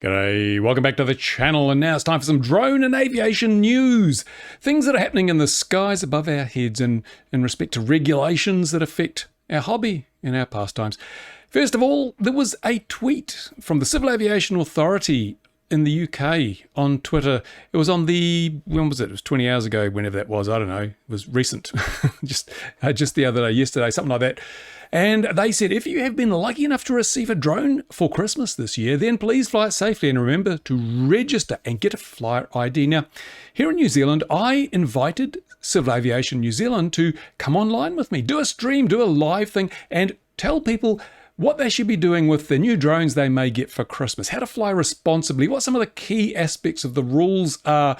G'day, welcome back to the channel, and now it's time for some drone and aviation news. Things that are happening in the skies above our heads and in respect to regulations that affect our hobby and our pastimes. First of all, there was a tweet from the Civil Aviation Authority in the UK on Twitter. It was on when was it? It was 20 hours ago, whenever that was. I don't know. It was recent. just the other day, yesterday, something like that. And they said, if you have been lucky enough to receive a drone for Christmas this year, then please fly it safely and remember to register and get a flyer ID. Now, here in New Zealand, I invited Civil Aviation New Zealand to come online with me, do a stream, do a live thing, and tell people what they should be doing with the new drones they may get for Christmas, how to fly responsibly, what some of the key aspects of the rules are.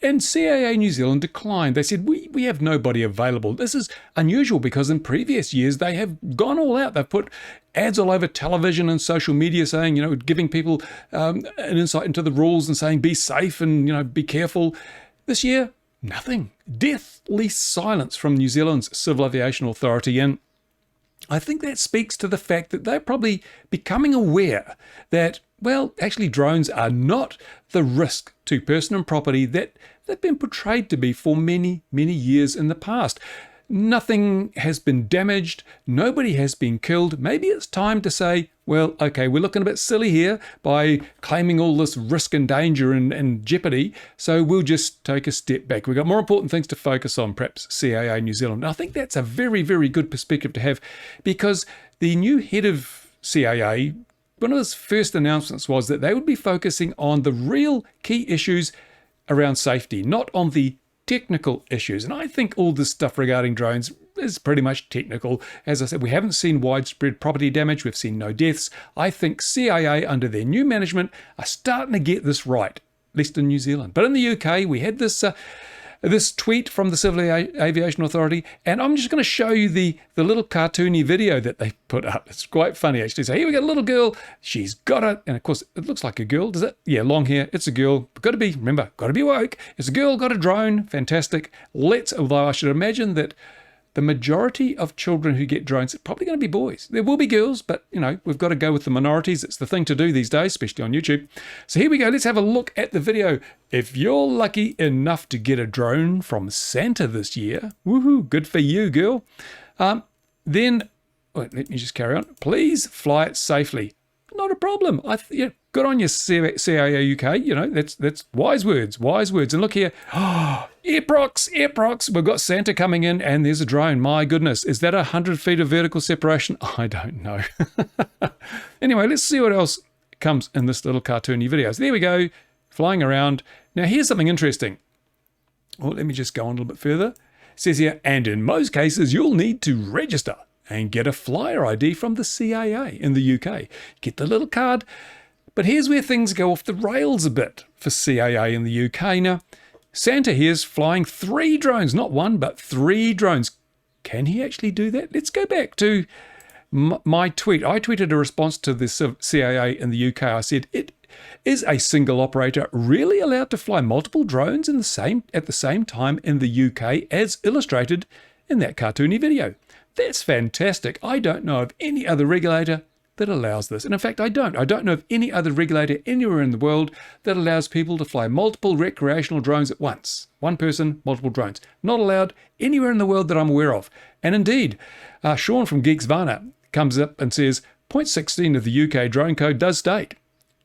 And CAA New Zealand declined. They said, we have nobody available. This is unusual because in previous years, they have gone all out. They've put ads all over television and social media saying, giving people an insight into the rules and saying, be safe and, be careful. This year, nothing. Deathly silence from New Zealand's Civil Aviation Authority. And I think that speaks to the fact that they're probably becoming aware that, well, actually drones are not the risk to person and property that they've been portrayed to be for many, many years in the past. Nothing has been damaged. Nobody has been killed. Maybe it's time to say, well, okay, we're looking a bit silly here by claiming all this risk and danger and jeopardy, so we'll just take a step back. We've got more important things to focus on, perhaps CAA New Zealand. And I think that's a very, very good perspective to have, because the new head of CAA, one of his first announcements was that they would be focusing on the real key issues around safety, not on the technical issues. And I think all this stuff regarding drones is pretty much technical. As I said, we haven't seen widespread property damage. We've seen no deaths. I think CAA, under their new management, are starting to get this right, at least in New Zealand. But in the UK, we had this tweet from the Civil Aviation Authority, and I'm just going to show you the little cartoony video that they put up. It's quite funny, actually. So here we got a little girl. She's got it, and of course, it looks like a girl, does it? Yeah, long hair. It's a girl. Got to be woke. It's a girl, got a drone. Fantastic. Although I should imagine that the majority of children who get drones are probably going to be boys. There will be girls, but, we've got to go with the minorities. It's the thing to do these days, especially on YouTube. So here we go. Let's have a look at the video. If you're lucky enough to get a drone from Santa this year, woohoo, good for you, girl. Then, let me just carry on. Please fly it safely. Not a problem. Good on you, CAA UK. That's wise words. And look here. Airprox. We've got Santa coming in and there's a drone. My goodness. Is that 100 feet of vertical separation? I don't know. Anyway, let's see what else comes in this little cartoony video. So there we go. Flying around. Now, here's something interesting. Well, let me just go on a little bit further. It says here, and in most cases, you'll need to register and get a flyer ID from the CAA in the UK. Get the little card. But here's where things go off the rails a bit for CAA in the UK. Now, Santa here's flying 3 drones, not 1, but 3 drones. Can he actually do that? Let's go back to my tweet. I tweeted a response to the CAA in the UK. I said, is a single operator really allowed to fly multiple drones at the same time in the UK as illustrated in that cartoony video? That's fantastic. I don't know of any other regulator that allows this. And in fact, I don't know of any other regulator anywhere in the world that allows people to fly multiple recreational drones at once. One person, multiple drones. Not allowed anywhere in the world that I'm aware of. And indeed, Sean from Geeks Varna comes up and says, point 16 of the UK drone code does state,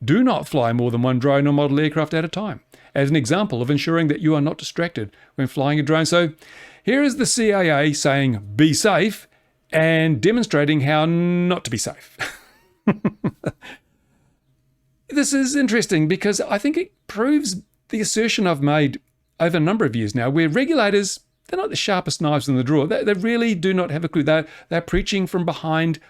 do not fly more than 1 drone or model aircraft at a time, as an example of ensuring that you are not distracted when flying a drone. So here is the CAA saying, be safe, and demonstrating how not to be safe. This is interesting because I think it proves the assertion I've made over a number of years now, where regulators, they're not the sharpest knives in the drawer. They really do not have a clue. They're preaching from behind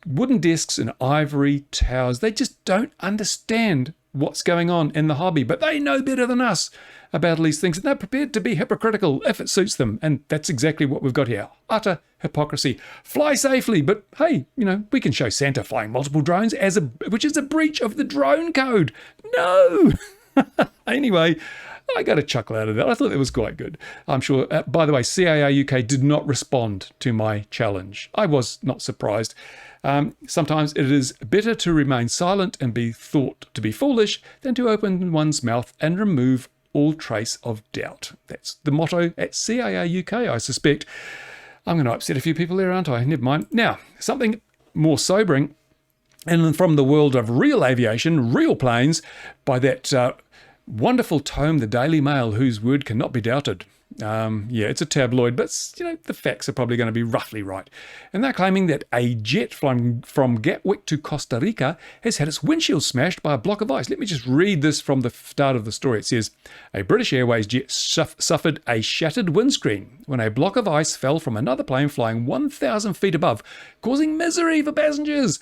wooden desks and ivory towers. They just don't understand what's going on in the hobby, but they know better than us about all these things, and they're prepared to be hypocritical if it suits them. And that's exactly what we've got here. Utter hypocrisy. Fly safely, but hey, we can show Santa flying multiple drones which is a breach of the drone code. No. Anyway, I got a chuckle out of that. I thought that was quite good. I'm sure, by the way, CAA UK did not respond to my challenge. I was not surprised. Sometimes it is better to remain silent and be thought to be foolish than to open one's mouth and remove all trace of doubt. That's the motto at CAA UK, I suspect. I'm going to upset a few people there, aren't I? Never mind. Now, something more sobering, and from the world of real aviation, real planes, by that wonderful tome, the Daily Mail, whose word cannot be doubted. It's a tabloid, but the facts are probably going to be roughly right. And they're claiming that a jet flying from Gatwick to Costa Rica has had its windshield smashed by a block of ice. Let me just read this from the start of the story. It says, a British Airways jet suffered a shattered windscreen when a block of ice fell from another plane flying 1,000 feet above, causing misery for passengers.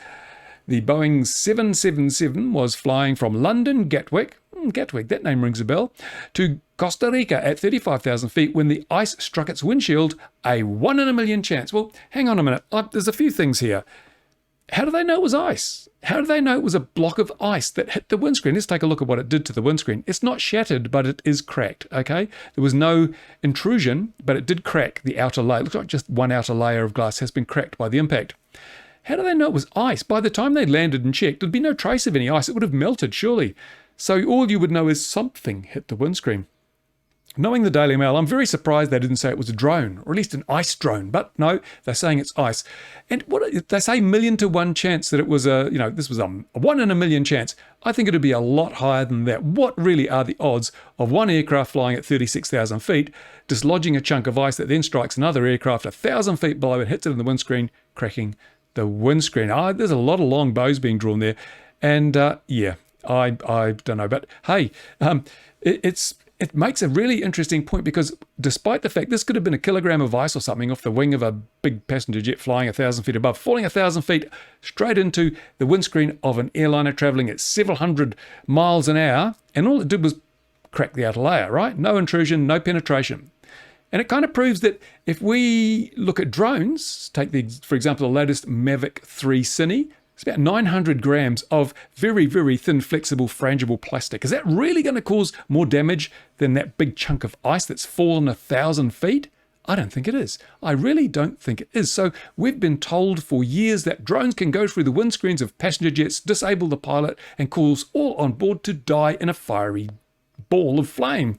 The Boeing 777 was flying from London, Gatwick, that name rings a bell, to Costa Rica at 35,000 feet when the ice struck its windshield, a 1 in a million chance. Well, hang on a minute. There's a few things here. How do they know it was ice? How do they know it was a block of ice that hit the windscreen? Let's take a look at what it did to the windscreen. It's not shattered, but it is cracked, okay? There was no intrusion, but it did crack the outer layer. It looks like just one outer layer of glass has been cracked by the impact. How do they know it was ice? By the time they landed and checked, there'd be no trace of any ice. It would have melted, surely. So all you would know is something hit the windscreen. Knowing the Daily Mail, I'm very surprised they didn't say it was a drone, or at least an ice drone. But no, they're saying it's ice. And what they say, 1 to 1 chance that it was this was a 1 in a million chance. I think it'd be a lot higher than that. What really are the odds of one aircraft flying at 36,000 feet, dislodging a chunk of ice that then strikes another aircraft 1,000 feet below it, hits it in the windscreen, cracking the windscreen? There's a lot of long bows being drawn there. And I don't know. But hey, it makes a really interesting point, because despite the fact this could have been a kilogram of ice or something off the wing of a big passenger jet flying 1,000 feet above, falling 1,000 feet straight into the windscreen of an airliner traveling at several hundred miles an hour, and all it did was crack the outer layer, right? No intrusion, no penetration. And it kind of proves that if we look at drones, take for example, the latest Mavic 3 Cine, it's about 900 grams of very, very thin, flexible, frangible plastic. Is that really going to cause more damage than that big chunk of ice that's fallen 1,000 feet? I don't think it is. I really don't think it is. So we've been told for years that drones can go through the windscreens of passenger jets, disable the pilot, and cause all on board to die in a fiery ball of flame.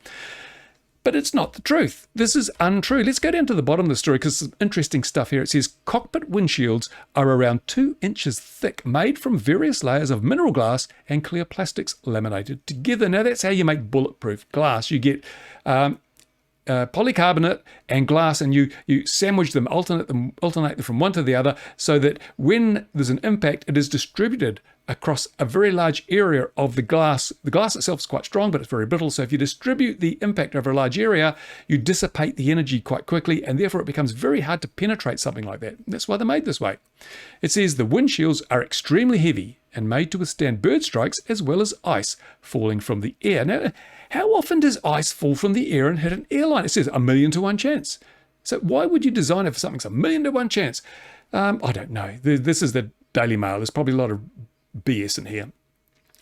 But it's not the truth. This is untrue. Let's go down to the bottom of the story, because some interesting stuff here. It says cockpit windshields are around 2 inches thick, made from various layers of mineral glass and clear plastics laminated together. Now, that's how you make bulletproof glass. You get polycarbonate and glass, and you sandwich them, alternate them from one to the other, so that when there's an impact, it is distributed across a very large area of the glass. The glass itself is quite strong, but it's very brittle. So if you distribute the impact over a large area, you dissipate the energy quite quickly, and therefore it becomes very hard to penetrate something like that. That's why they're made this way. It says the windshields are extremely heavy and made to withstand bird strikes as well as ice falling from the air. Now, how often does ice fall from the air and hit an airline? It says 1 to 1 chance. So why would you design it for something that's 1 to 1 chance? I don't know. This is the Daily Mail. There's probably a lot of BS in here.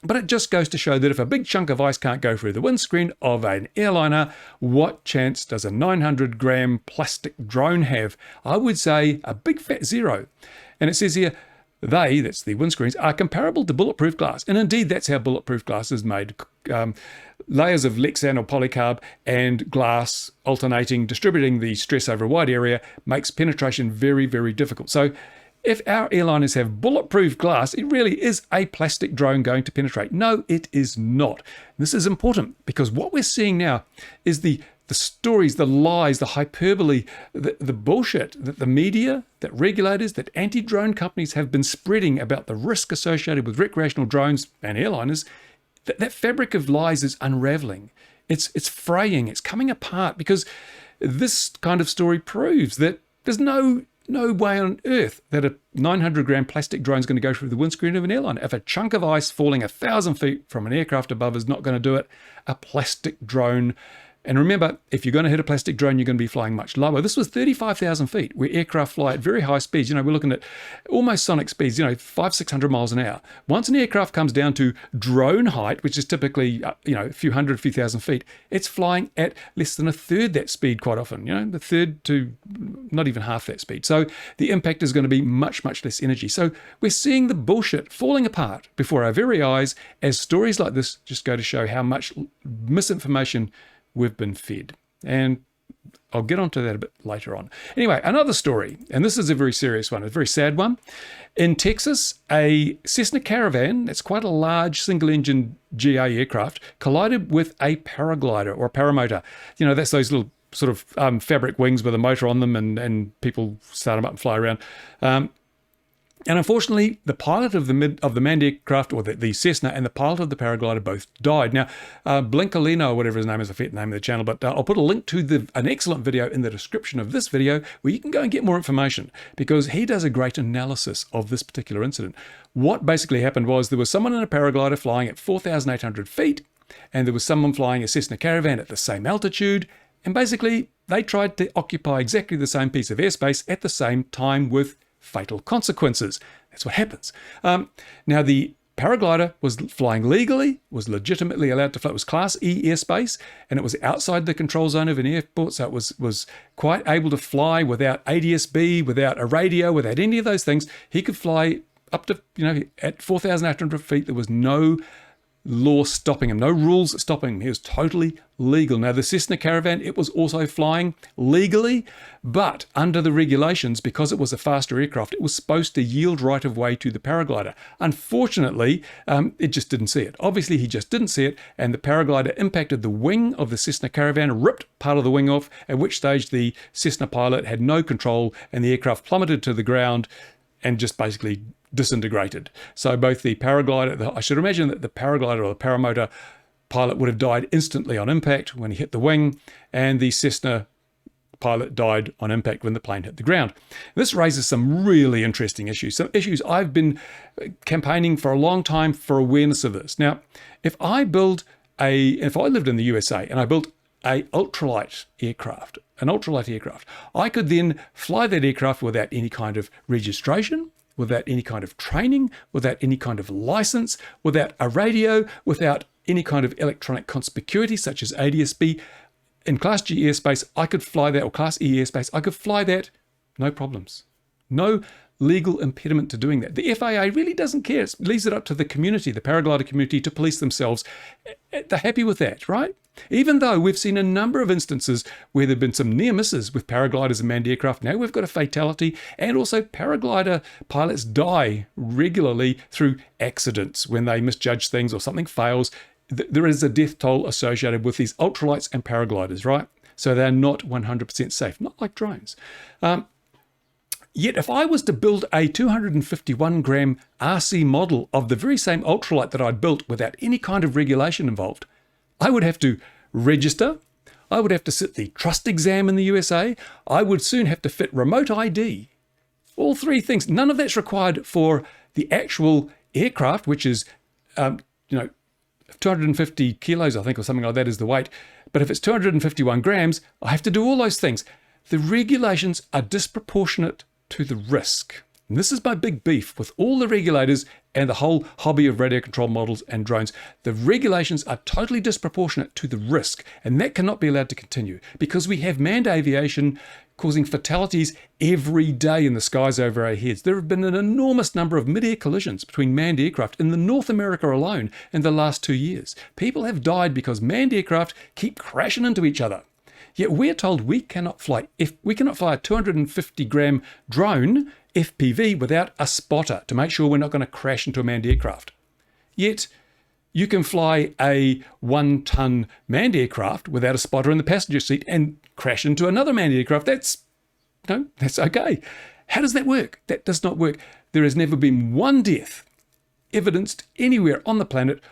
But it just goes to show that if a big chunk of ice can't go through the windscreen of an airliner, what chance does a 900-gram plastic drone have? I would say a big fat zero. And it says here, that's the windscreens, are comparable to bulletproof glass. And indeed, that's how bulletproof glass is made. Layers of Lexan or polycarb and glass alternating, distributing the stress over a wide area, makes penetration very, very difficult. So if our airliners have bulletproof glass, it really is a plastic drone going to penetrate. No, it is not. This is important, because what we're seeing now is the stories, the lies, the hyperbole, the bullshit that the media, that regulators, that anti-drone companies have been spreading about the risk associated with recreational drones and airliners. That fabric of lies is unraveling. It's fraying. It's coming apart, because this kind of story proves that there's no way on earth that a 900-gram plastic drone is going to go through the windscreen of an airliner. If a chunk of ice falling 1,000 feet from an aircraft above is not going to do it, a plastic drone And remember, if you're going to hit a plastic drone, you're going to be flying much lower. This was 35,000 feet, where aircraft fly at very high speeds. We're looking at almost sonic speeds, 500-600 miles an hour. Once an aircraft comes down to drone height, which is typically, a few hundred, few thousand feet, it's flying at less than a third that speed quite often, the third to not even half that speed. So the impact is going to be much, much less energy. So we're seeing the bullshit falling apart before our very eyes as stories like this just go to show how much misinformation we've been fed. And I'll get onto that a bit later on. Anyway, another story, and this is a very serious one, a very sad one. In Texas, a Cessna Caravan, that's quite a large single-engine GA aircraft, collided with a paraglider or a paramotor. That's those little sort of fabric wings with a motor on them, and people start them up and fly around. And unfortunately, the pilot of the manned aircraft, or the Cessna, and the pilot of the paraglider both died. Now, Blancolirio, or whatever his name is, I forget the name of the channel, but I'll put a link to an excellent video in the description of this video where you can go and get more information, because he does a great analysis of this particular incident. What basically happened was there was someone in a paraglider flying at 4,800 feet, and there was someone flying a Cessna Caravan at the same altitude, and basically they tried to occupy exactly the same piece of airspace at the same time with fatal consequences. That's what happens. Now, the paraglider was flying legally, was legitimately allowed to fly. It was Class E airspace, and it was outside the control zone of an airport, so it was quite able to fly without ADS-B, without a radio, without any of those things. He could fly up to, at 4,800 feet. There was no law stopping him, no rules stopping him. He was totally legal. Now, the Cessna Caravan, it was also flying legally, but under the regulations, because it was a faster aircraft, it was supposed to yield right of way to the paraglider. Unfortunately, it just didn't see it. Obviously, he just didn't see it, and the paraglider impacted the wing of the Cessna Caravan, ripped part of the wing off, at which stage the Cessna pilot had no control, and the aircraft plummeted to the ground and just basically disintegrated. So both the paraglider, I should imagine that the paraglider or the paramotor pilot would have died instantly on impact when he hit the wing, and the Cessna pilot died on impact when the plane hit the ground. This raises some really interesting issues, some issues I've been campaigning for a long time for awareness of this. Now, if I lived in the USA and I built an ultralight aircraft, I could then fly that aircraft without any kind of registration, without any kind of training, without any kind of license, without a radio, without any kind of electronic conspicuity such as ADS-B. In Class G airspace, I could fly that, or Class E airspace, I could fly that, no problems. No legal impediment to doing that. The FAA really doesn't care. It leaves it up to the community, the paraglider community, to police themselves. They're happy with that, right? Even though we've seen a number of instances where there have been some near misses with paragliders and manned aircraft, now we've got a fatality, and also paraglider pilots die regularly through accidents when they misjudge things or something fails. There is a death toll associated with these ultralights and paragliders, right? So they're not 100% safe, not like drones. Yet if I was to build a 251-gram RC model of the very same ultralight that I'd built without any kind of regulation involved, I would have to register, I would have to sit the trust exam in the USA, I would soon have to fit remote ID. All three things. None of that's required for the actual aircraft, which is, 250 kilos, I think, or something like that is the weight. But if it's 251 grams, I have to do all those things. The regulations are disproportionate to the risk. And this is my big beef with all the regulators and the whole hobby of radio control models and drones. The regulations are totally disproportionate to the risk, and that cannot be allowed to continue because we have manned aviation causing fatalities every day in the skies over our heads. There have been an enormous number of mid-air collisions between manned aircraft in the North America alone in the last 2 years. People have died because manned aircraft keep crashing into each other. Yet we're told we cannot fly a 250-gram drone FPV without a spotter to make sure we're not going to crash into a manned aircraft. Yet you can fly a 1-ton manned aircraft without a spotter in the passenger seat and crash into another manned aircraft. That's okay. How does that work? That does not work. There has never been one death evidenced anywhere on the planet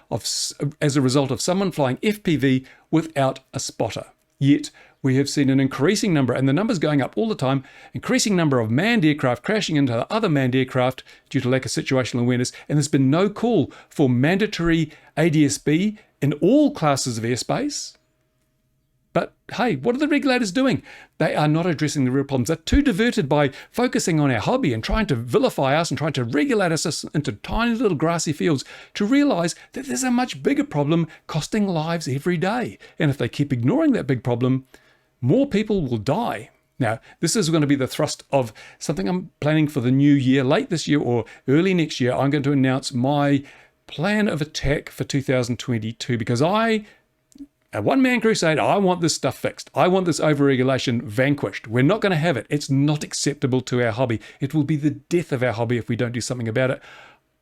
as a result of someone flying FPV without a spotter. Yet we have seen an increasing number, and the number's going up all the time, increasing number of manned aircraft crashing into other manned aircraft due to lack of situational awareness, and there's been no call for mandatory ADS-B in all classes of airspace. But hey, what are the regulators doing? They are not addressing the real problems. They're too diverted by focusing on our hobby and trying to vilify us and trying to regulate us into tiny little grassy fields to realize that there's a much bigger problem costing lives every day. And if they keep ignoring that big problem, more people will die. Now, this is going to be the thrust of something I'm planning for the new year, late this year or early next year. I'm going to announce my plan of attack for 2022 because a one-man crusade, I want this stuff fixed. I want this overregulation vanquished. We're not going to have it. It's not acceptable to our hobby. It will be the death of our hobby if we don't do something about it.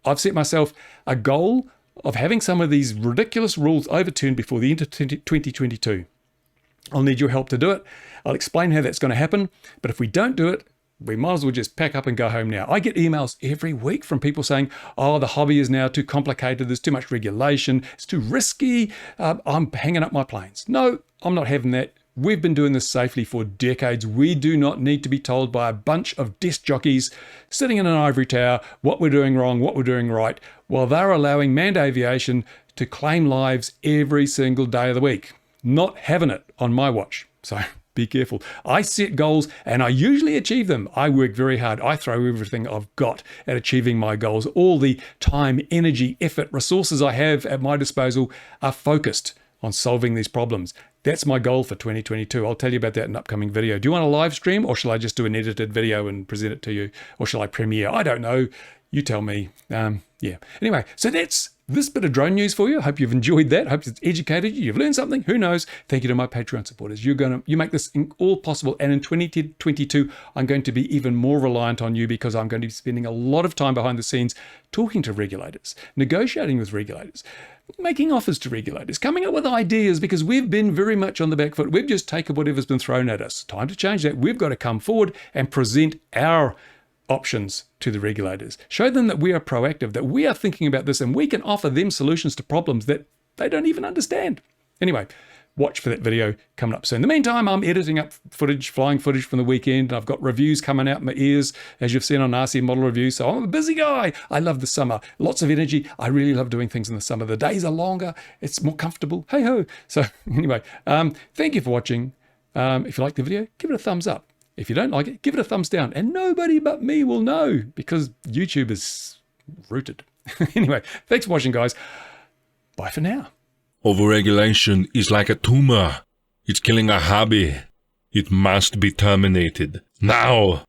I've set myself a goal of having some of these ridiculous rules overturned before the end of 2022. I'll need your help to do it. I'll explain how that's going to happen. But if we don't do it, we might as well just pack up and go home now. I get emails every week from people saying, oh, the hobby is now too complicated. There's too much regulation. It's too risky. I'm hanging up my planes. No, I'm not having that. We've been doing this safely for decades. We do not need to be told by a bunch of desk jockeys sitting in an ivory tower what we're doing wrong, what we're doing right, while they're allowing manned aviation to claim lives every single day of the week. Not having it on my watch. So be careful. I set goals and I usually achieve them. I work very hard. I throw everything I've got at achieving my goals. All the time, energy, effort, resources I have at my disposal are focused on solving these problems. That's my goal for 2022. I'll tell you about that in an upcoming video. Do you want a live stream or shall I just do an edited video and present it to you? Or shall I premiere? I don't know. You tell me. Yeah. Anyway, so that's this bit of drone news for you. I hope you've enjoyed that. I hope it's educated you. You've learned something. Who knows? Thank you to my Patreon supporters. You make this all possible. And in 2022, I'm going to be even more reliant on you because I'm going to be spending a lot of time behind the scenes talking to regulators, negotiating with regulators, making offers to regulators, coming up with ideas because we've been very much on the back foot. We've just taken whatever's been thrown at us. Time to change that. We've got to come forward and present our options to the regulators. Show them that we are proactive, that we are thinking about this, and we can offer them solutions to problems that they don't even understand. Anyway, watch for that video coming up soon. In the meantime, I'm editing up footage, flying footage from the weekend. I've got reviews coming out my ears, as you've seen on RC Model Reviews. So I'm a busy guy. I love the summer. Lots of energy. I really love doing things in the summer. The days are longer. It's more comfortable. Hey ho. So anyway, thank you for watching. If you like the video, give it a thumbs up. If you don't like it, give it a thumbs down. And nobody but me will know because YouTube is rooted. Anyway, thanks for watching, guys. Bye for now. Overregulation is like a tumor. It's killing our hobby. It must be terminated. Now!